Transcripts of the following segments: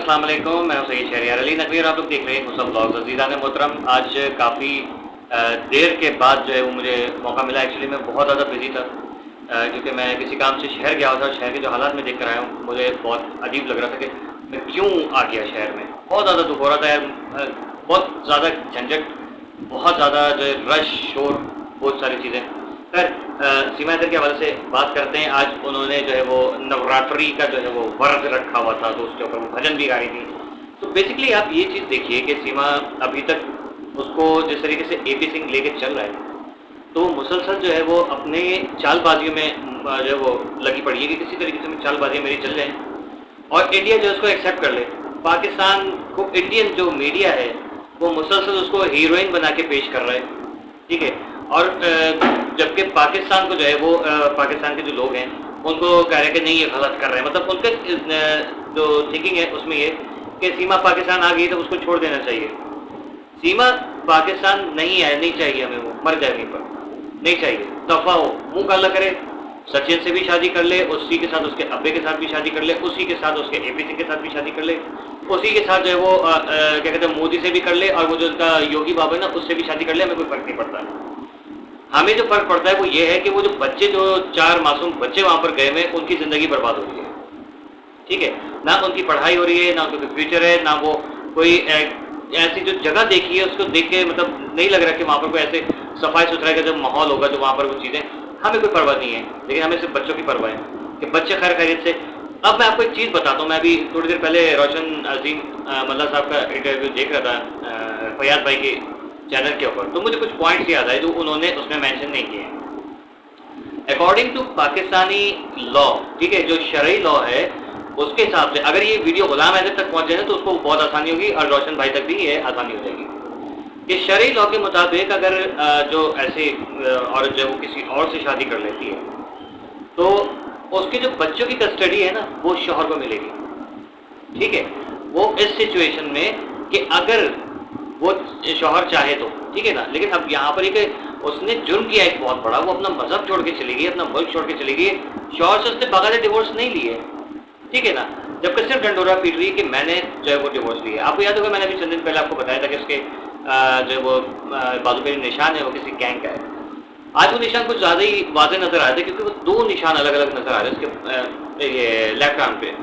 अस्सलाम वालेकुम, मैं हूं सईद शहरियार अली नकवी और आप लोग देख रहे हैं मुसब ब्लॉग्स। अज़ीज़ान मोहतरम, आज काफ़ी देर के बाद जो है वो मुझे मौका मिला। एक्चुअली मैं बहुत ज़्यादा बिजी था क्योंकि मैं किसी काम से शहर गया हुआ था। शहर के जो हालात मैं देख कर आया हूँ, मुझे बहुत अजीब लग रहा था कि मैं क्यों आ गया शहर में। बहुत ज़्यादा दुख हो रहा था यार, बहुत ज़्यादा झंझट, बहुत ज़्यादा जो है रश, शोर, बहुत सारी चीज़ें। खैर, सीमा इधर के हवाले से बात करते हैं। आज उन्होंने जो है वो नवरात्रि का जो है वो व्रत रखा हुआ था, तो उसके ऊपर वो भजन भी गा रही थी। तो बेसिकली आप ये चीज़ देखिए कि सीमा अभी तक उसको जिस तरीके से एपी सिंह लेके चल रहा है, तो मुसलसल जो है वो अपने चालबाजियों में जो है वो लगी पड़ी है कि किसी तरीके से चालबाजियाँ मेरी चल जाएँ और इंडिया जो है उसको एक्सेप्ट कर ले। पाकिस्तान को इंडियन जो मीडिया है वो मुसलसल उसको हीरोइन बना के पेश कर रहा है, ठीक है। और जबकि पाकिस्तान को जो है वो पाकिस्तान के जो लोग हैं उनको कह रहे हैं कि नहीं ये गलत कर रहे हैं। मतलब उनके जो थिंकिंग है उसमें ये कि सीमा पाकिस्तान आ गई तो उसको छोड़ देना चाहिए। सीमा पाकिस्तान नहीं है, नहीं चाहिए हमें, वो मर जाए वहीं पर, नहीं चाहिए, दफा हो, मुंह काला करे। सचिन से भी शादी कर ले, उसी के साथ उसके अब्बे के साथ भी शादी कर ले, उसी के साथ उसके एपी सिंह के साथ भी शादी कर ले, उसी के साथ जो है वो क्या कहते हैं मोदी से भी कर ले, और वो जो उनका योगी बाबा है ना उससे भी शादी कर ले, हमें कोई फर्क नहीं पड़ता। हमें जो फर्क पड़ता है वो ये है कि वो जो बच्चे, जो 4 मासूम बच्चे वहां पर गए हुए, उनकी जिंदगी बर्बाद हो रही है, ठीक है। ना उनकी पढ़ाई हो रही है, ना उनका फ्यूचर है, ना वो कोई ऐसी जो जगह देखी है उसको देख के मतलब नहीं लग रहा कि वहाँ पर कोई ऐसे सफाई सुथराई का जो माहौल होगा, जो वहाँ पर वो चीज़ें, हमें कोई परवाह नहीं है। लेकिन हमें सिर्फ बच्चों की परवाह है कि बच्चे खैर खैरियत से। अब मैं आपको एक चीज़ बताता हूँ। मैं अभी थोड़ी देर पहले रोशन अजीम मल्ला साहब का इंटरव्यू देख रहा था फयाद भाई के चैनल के ऊपर, तो मुझे कुछ पॉइंट्स याद आए जो उन्होंने उसमें मेंशन नहीं किए। अकॉर्डिंग टू पाकिस्तानी लॉ, ठीक है, जो शरई लॉ है उसके हिसाब से अगर ये वीडियो गुलाम आज़म तक पहुंच जाए तो उसको बहुत आसानी होगी और रोशन भाई तक भी ये आसानी हो जाएगी कि शरई लॉ के मुताबिक अगर जो ऐसे औरत जो है वो किसी और से शादी कर लेती है तो उसके जो बच्चों की कस्टडी है ना वो शौहर को मिलेगी, ठीक है। वो इस सिचुएशन में कि अगर वो शौहर चाहे तो, ठीक है ना। लेकिन अब यहाँ पर एक उसने जुर्म किया एक बहुत बड़ा, वो अपना मजहब छोड़ के चली गई, अपना मुल्क छोड़ के चली गई, शौहर से उसने बाकायदा डिवोर्स नहीं लिए, ठीक है ना। जबकि सिर्फ डंडोरा पीट रही है कि मैंने जो है वो डिवोर्स लिया। आपको याद होगा मैंने अभी चंद दिन पहले आपको बताया था कि उसके जो है वो बाजू पे निशान है वो किसी गैंग का है। आज वो निशान कुछ ज़्यादा ही वाज़े नजर आ रहे थे क्योंकि वो 2 निशान अलग अलग नजर आ रहे हैं उसके ये लेफ्ट आर्म पे,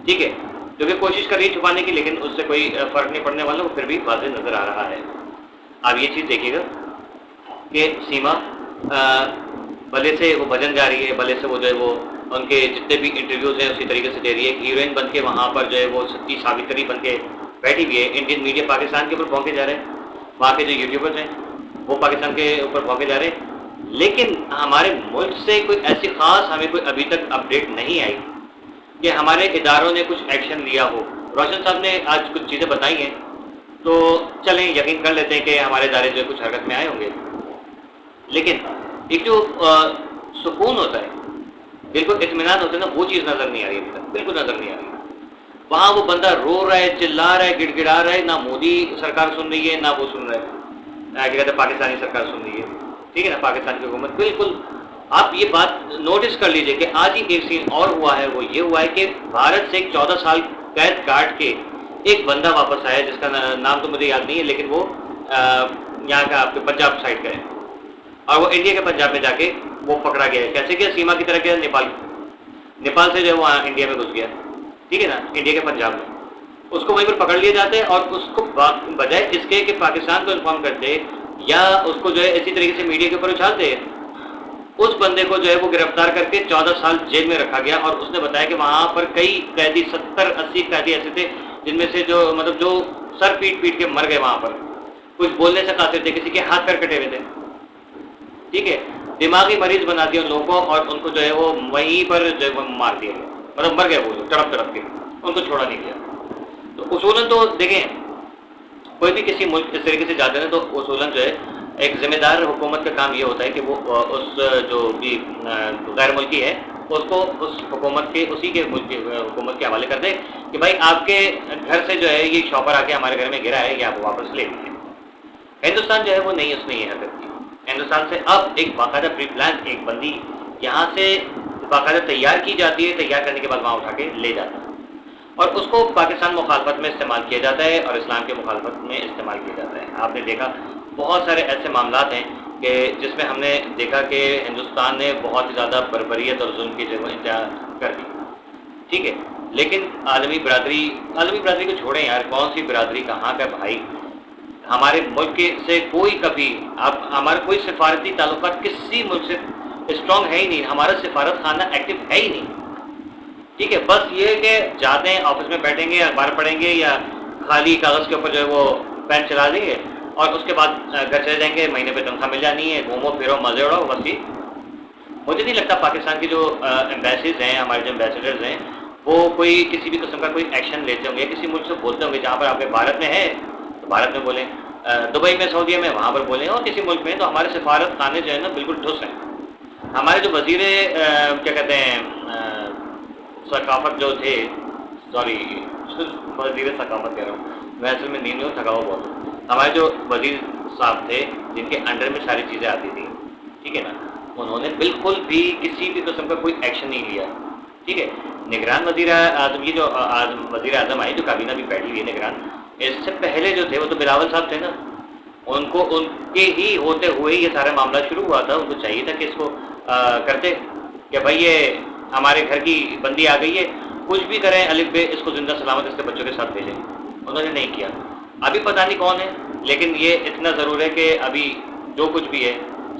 ठीक है, जो कि कोशिश कर रही है छुपाने की, लेकिन उससे कोई फर्क नहीं पड़ने वाला, वो फिर भी वाज़े नजर आ रहा है। आप ये चीज़ देखिएगा कि सीमा भले से वो भजन गा रही है, भले से वो जो है वो उनके जितने भी इंटरव्यूज़ हैं उसी तरीके से दे रही है। हीरोइन बन के वहाँ पर जो है वो सच्ची सावित्री बन के बैठी हुई है। इंडियन मीडिया पाकिस्तान के ऊपर भौंके जा रहे हैं, वहाँ के जो यूट्यूबर्स हैं वो पाकिस्तान के ऊपर भौंके जा रहे हैं। लेकिन हमारे मुल्क से कोई ऐसी ख़ास हमें कोई अभी तक अपडेट नहीं आई कि हमारे इदारों ने कुछ एक्शन लिया हो। रोशन साहब ने आज कुछ चीज़ें बताई हैं, तो चलें यकीन कर लेते हैं कि हमारे इदारे जो कुछ हरकत में आए होंगे। लेकिन एक जो सुकून होता है, बिल्कुल इत्मीनान होता है ना, वो चीज़ नज़र नहीं आ रही अभी तक, बिल्कुल नज़र नहीं आ रही। वहाँ वो बंदा रो रहा है, चिल्ला रहा है, गिड़गिड़ा रहा है, ना मोदी सरकार सुन रही है ना वो सुन रहा है, क्या कहते हैं पाकिस्तानी सरकार सुन रही है, ठीक है ना, पाकिस्तान की हुकूमत। बिल्कुल आप ये बात नोटिस कर लीजिए कि आज ही एक सीन और हुआ है, वो ये हुआ है कि भारत से एक 14 साल कैद काट के एक बंदा वापस आया जिसका नाम तो मुझे याद नहीं है, लेकिन वो यहाँ का आपके पंजाब साइड का है और वो इंडिया के पंजाब में जाके वो पकड़ा गया है। कैसे गया? सीमा की तरह गया, नेपाल से जो है वहाँ इंडिया में घुस गया, ठीक है ना, इंडिया के पंजाब में। उसको वहीं पर पकड़ लिए जाते हैं और उसको बजाय इसके कि पाकिस्तान को इन्फॉर्म करते या उसको जो है इसी तरीके से मीडिया के ऊपर उछालते, उस बंदे को जो है वो गिरफ्तार करके 14 साल जेल में रखा गया। और उसने बताया कि वहाँ पर कई कैदी 70-80 कैदी ऐसे थे जिनमें से जो मतलब जो सर पीट पीट के मर गए वहाँ पर, कुछ बोलने से कासिर थे, किसी के हाथ पैर कटे हुए थे, ठीक है। दिमागी मरीज बना दिया उन लोगों को और उनको जो है वो वहीं पर जो है वो मार दिया गया, मतलब मर गए वो लोग तड़प तड़प के, उनको छोड़ा नहीं गया। तो उसूलन तो देखें, कोई भी किसी मुल्क इस तरीके से जाते हैं तो उसूलन जो है एक जिम्मेदार हुकूमत का काम ये होता है कि वो उस जो भी गैर मुल्की है उसको उस हुकूमत के उसी के मुल्क की हुकूमत के हवाले कर दे कि भाई आपके घर से जो है ये शॉपर आके हमारे घर में गिरा है, ये आप वापस ले लीजिए। हिंदुस्तान जो है वो नहीं, उसने ये हरकत की। हिंदुस्तान से अब एक बाकायदा प्री प्लान एक बंदी यहाँ से बाकायदा तैयार की जाती है, तैयार करने के बाद वहाँ उठा के ले जाता है। और उसको पाकिस्तान मुखालफत में इस्तेमाल किया जाता है और इस्लाम के मुखालफत में इस्तेमाल किया जाता है। आपने देखा बहुत सारे ऐसे मामलात हैं कि जिसमें हमने देखा कि हिंदुस्तान ने बहुत ही ज़्यादा बर्बरियत और जुल्म की जगह इंतहा कर दी, ठीक है। लेकिन आलमी बरादरी को छोड़ें यार, कौन सी बरादरी कहाँ का भाई, हमारे मुल्क के से कोई कभी आप हमारा कोई सिफारती ताल्लुकात किसी मुल्क से स्ट्रॉन्ग है ही नहीं, हमारा सिफारत खाना एक्टिव है ही नहीं, ठीक है। बस ये कि जाते हैं ऑफिस में बैठेंगे, अखबार पढ़ेंगे या खाली कागज़ के ऊपर जो है वो पेन चला देंगे और उसके बाद घर चले जाएंगे, महीने पे तनख्वाह मिल जानी है, घूमो फिरो मज़े उड़ाओ, बस ये। मुझे नहीं लगता पाकिस्तान के जो एम्बेसीज हैं, हमारे जो एम्बेसडर्स हैं, वो कोई किसी भी किस्म का कोई एक्शन लेते होंगे, किसी मुल्क से बोलते होंगे। जहाँ पर आपके भारत में है तो भारत में बोलें, दुबई में, सऊदीया में, वहाँ पर बोलें, और किसी मुल्क में तो हमारे सफारत खाने जो है ना बिल्कुल ठुस हैं। हमारे जो वजीर क्या कहते हैं सकाफत जो थे, सॉरी वजीर सकाफत कह रहा हूँ मैं, असल में नींद में थका हुआ बहुत हूँ। हमारे जो वजीर साहब थे जिनके अंडर में सारी चीज़ें आती थी, ठीक है ना, उन्होंने बिल्कुल भी किसी भी किस्म का कोई एक्शन नहीं लिया, ठीक है। निगरान वजीर आजम, ये जो वजीर आजम आए, जो काबीना भी बैठी हुई है निगरान, इससे पहले जो थे वो तो बिलावल साहब थे ना, उनको उनके ही होते हुए ये सारा मामला शुरू हुआ था। उनको चाहिए था कि इसको करते कि भाई ये हमारे घर की बंदी आ गई है, कुछ भी करें अलिफ बे, इसको जिंदा सलामत इसके बच्चों के साथ भेजें। उन्होंने नहीं किया। अभी पता नहीं कौन है, लेकिन ये इतना ज़रूर है कि अभी जो कुछ भी है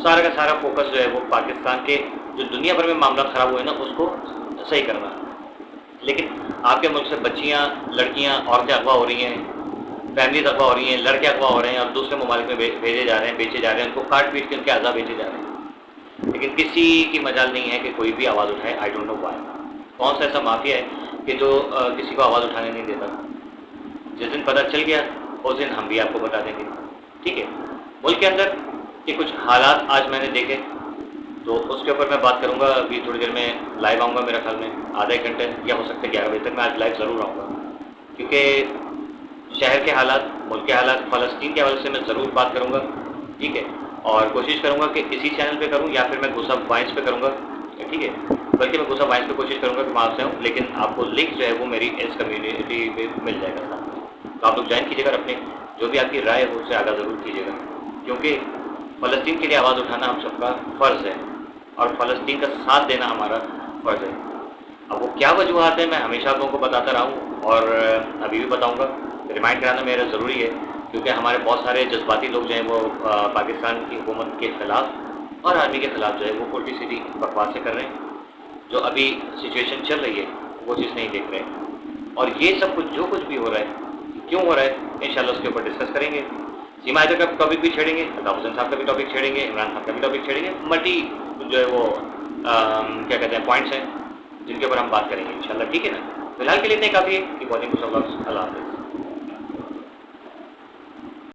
सारा का सारा फोकस जो है वो पाकिस्तान के जो दुनिया भर में मामला ख़राब हुए ना उसको सही करना। लेकिन आपके मुल्क से बच्चियाँ, लड़कियाँ, औरतें अगवा हो रही हैं, फैमिलीज अगवा हो रही हैं, लड़के अगवा हो रहे हैं और दूसरे ममालिक में भेजे जा रहे हैं, बेचे जा रहे हैं, उनको काट पीट के उनके आज़ा बेचे जा रहे हैं। लेकिन किसी की मजाल नहीं है कि कोई भी आवाज़ उठाए। I don't know why. कौन सा ऐसा माफिया है कि जो किसी को आवाज़ उठाने नहीं देता। जिस दिन पता चल गया उस दिन हम भी आपको बता देंगे, ठीक है। मुल्क के अंदर के कुछ हालात आज मैंने देखे तो उसके ऊपर मैं बात करूंगा। अभी थोड़ी देर में लाइव आऊँगा, मेरा ख्याल में आधा एक घंटे या हो सकता है 11 बजे तक मैं आज लाइव ज़रूर आऊँगा, क्योंकि शहर के हालात, मुल्क के हालात, फ़लस्तीन के हवाले से मैं ज़रूर बात करूँगा, ठीक है। और कोशिश करूँगा कि इसी चैनल पे करूँ या फिर मैं गुस्सा वॉइस पे करूँगा, ठीक है। बल्कि मैं गुस्सा वॉइस पे कोशिश करूँगा कि वहाँ से हूँ, लेकिन आपको लिंक जो है वो मेरी इस कम्युनिटी पे मिल जाएगा साथ में। तो आप लोग ज्वाइन कीजिएगा, अपने जो भी आपकी राय है उससे आगाह ज़रूर कीजिएगा, क्योंकि फ़लस्तीन के लिए आवाज़ उठाना हम सबका फ़र्ज़ है और फ़लस्तीन का साथ देना हमारा फ़र्ज़ है। अब वो क्या वजूहत है मैं हमेशा लोगों को बताता रहा हूँ और अभी भी बताऊँगा। रिमाइंड कराना मेरा ज़रूरी है, क्योंकि हमारे बहुत सारे जज्बाती लोग जो हैं वो पाकिस्तान की हुकूमत के ख़िलाफ़ और आर्मी के ख़िलाफ़ जो है वो उल्टी सीधी बकवासें कर रहे हैं। जो अभी सिचुएशन चल रही है वो चीज़ नहीं देख रहे हैं, और ये सब कुछ जो कुछ भी हो रहा है क्यों हो रहा है इंशाल्लाह उसके ऊपर डिस्कस करेंगे। सीमा हैदर का टॉपिक भी छेड़ेंगे, अल्ताफ़ हुसैन साहब का भी टॉपिक छेड़ेंगे, इमरान खान का भी टॉपिक छेड़ेंगे। मल्टी जो है वो क्या कहते हैं पॉइंट्स हैं जिनके ऊपर हम बात करेंगे इंशाल्लाह, ठीक है ना। फिलहाल के लिए इतने काफ़ी है कि बहुत ही कुछ। अल्लाह हाफ़िज़।